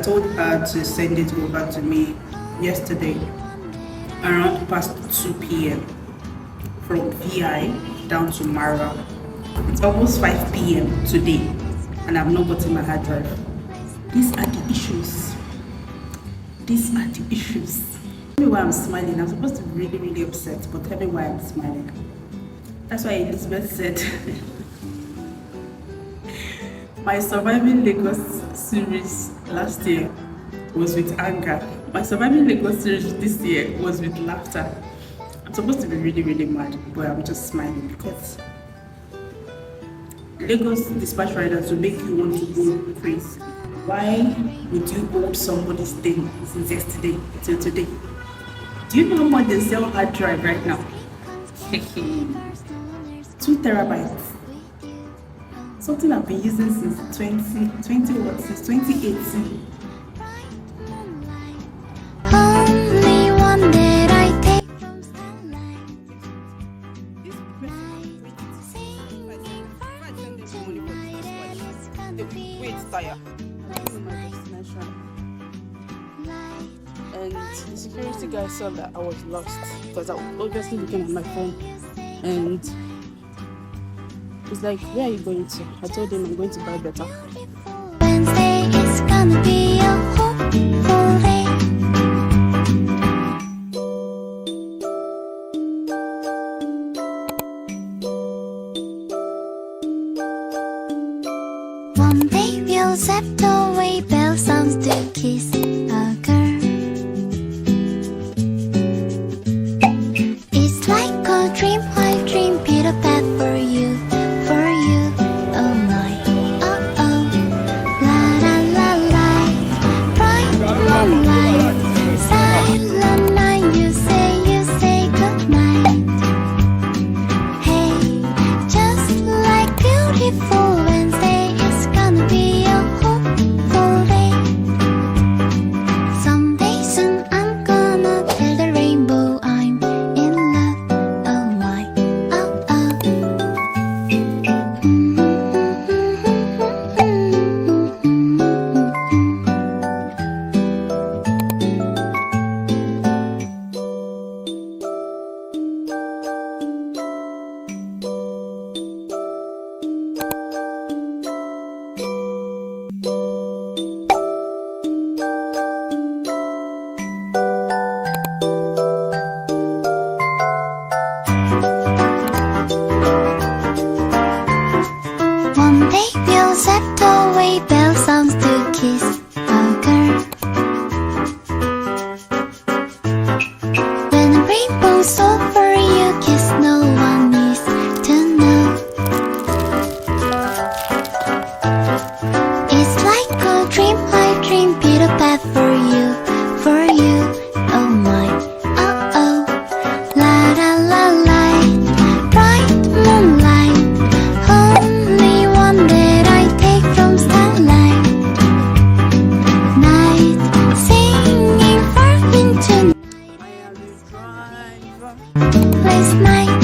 told her to send it over to me yesterday around past 2 p.m. from VI down to Mara. It's almost 5 p.m. today and I've not gotten my hard drive. These are the issues. These are the issues. Tell me why I'm smiling. I'm supposed to be really, really upset, but tell me why I'm smiling. That's why Elizabeth said my Surviving Lagos series last year was with anger. My Surviving Lagos series this year was with laughter. I'm supposed to be really, really mad, but I'm just smiling because Lagos dispatch riders will make you want to go crazy. Why would you hold somebody's thing since yesterday till today? Do you know how much they sell hard drive right now? 2 terabytes. Something I've been using since 2018. Only one that I take from sunlight. Wait, tire. And the security guy saw that I was lost because I was obviously looking at my phone, and he's like, "Where are you going to?" I told him I'm going to buy better. Wednesday is gonna be a hopeful day. One day we'll set away bell sounds to kiss a girl. It's like a dream, I dream, Peter Pan for you, oh my, oh oh, la la la la, bright moonlight, silent night, you say goodnight. Hey, just like beautiful Wednesday, it's gonna be a hopeful day. Someday soon I'm gonna tell the rainbow I'm in love, oh my, oh oh. One day we'll set away bell sounds to kiss a girl. When the rainbow's over, you kiss, no one needs to know. It's like a dream, I dream, Peter Pan for you, oh my, oh oh, la la la la, bright moonlight, only one that I take from starlight. Night, singing far into last night.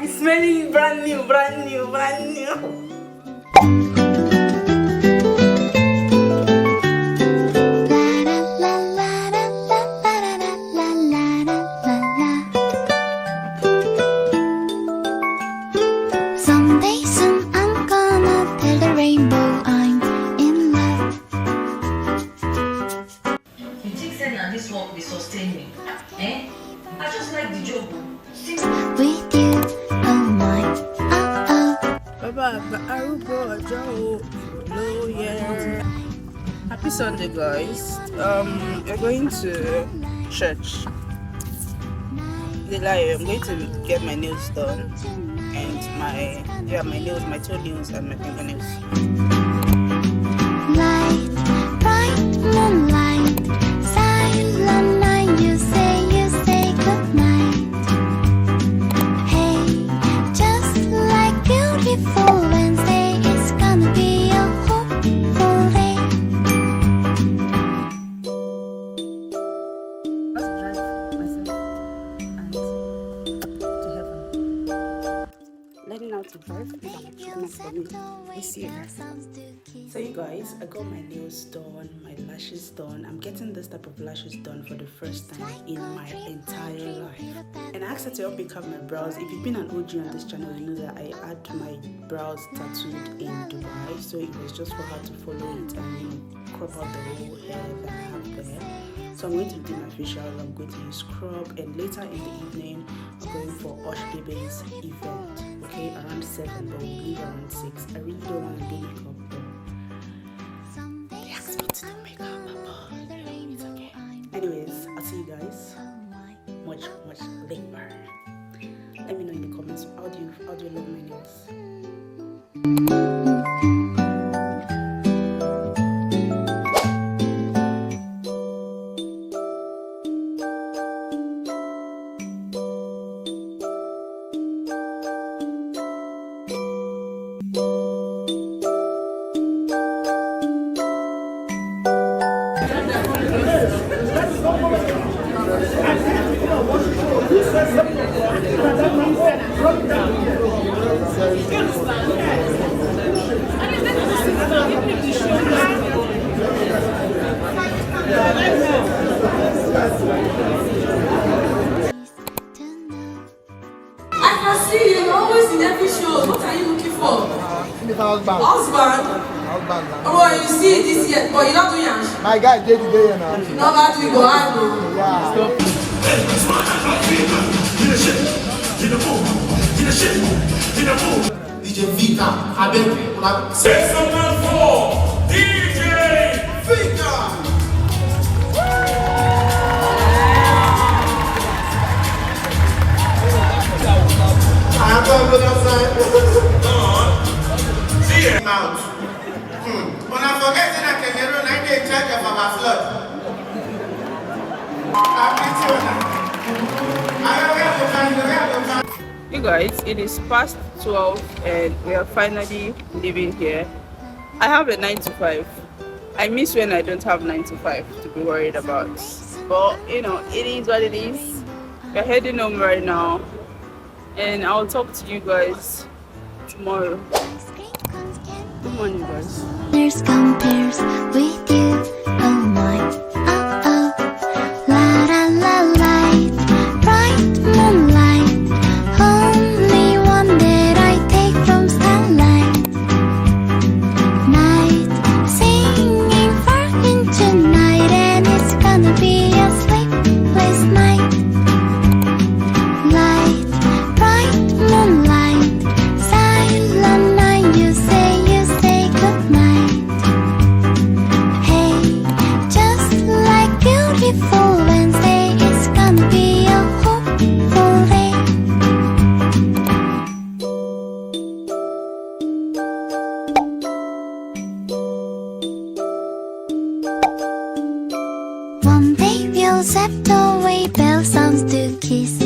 It's smelling brand new. Someday soon I'm gonna tell the rainbow I'm in love. You think saying that this work will sustain me? Eh? I just like the job. With you, oh my, oh oh. Happy Sunday, guys. We're going to church. I'm going to get my nails done and my toenails and my fingernails. Light, bright moonlight, silent night, you say goodnight. Hey, just like beautiful Wednesday, it's gonna be a hopeful day. Let's drive myself. not to drive. So you guys, I got my nails done, my lashes done. I'm getting this type of lashes done for the first time in my entire life. And I asked her to help me carve my brows. If you've been an OG on this channel, you know that I had my brows tattooed in Dubai. So it was just for her to follow it and crop out the whole hair that I have there. So I'm going to do my facial, I'm going to use scrub, and later in the evening I'm going for Ushbebe's event, okay, around 7, but we'll leave around 6. I really don't want to do makeup, but they asked me to do makeup, but it's okay. Anyways, I'll see you guys much later. Let me know in the comments, how do you love my nails? I can see you always in every show. What are you looking for? Husband. Oh, you see this yet, but you don't do yansh. My guy did today, you know. No, that we go on. Yeah. DJ Vika, I beg you. Say something for DJ Vika. I am going to go outside. See it. Mount. When I forget that I can get on, I need to check if I'm a flood. You guys, it is past 12 and we are finally leaving here. I have a 9 to 5. I miss when I don't have 9 to 5 to be worried about. But you know, it is what it is. We're heading home right now. And I'll talk to you guys tomorrow. Good morning, guys. There's compares with you, oh my, oh oh. La la la light, bright moonlight, only one that I take from starlight. Night, singing for into night, and it's gonna be a sleepless night. Light, bright moonlight, silent night, you say goodnight. Hey, just like beautiful Wednesday, it's gonna be a hopeful day. One day we'll set away bell sounds to kiss.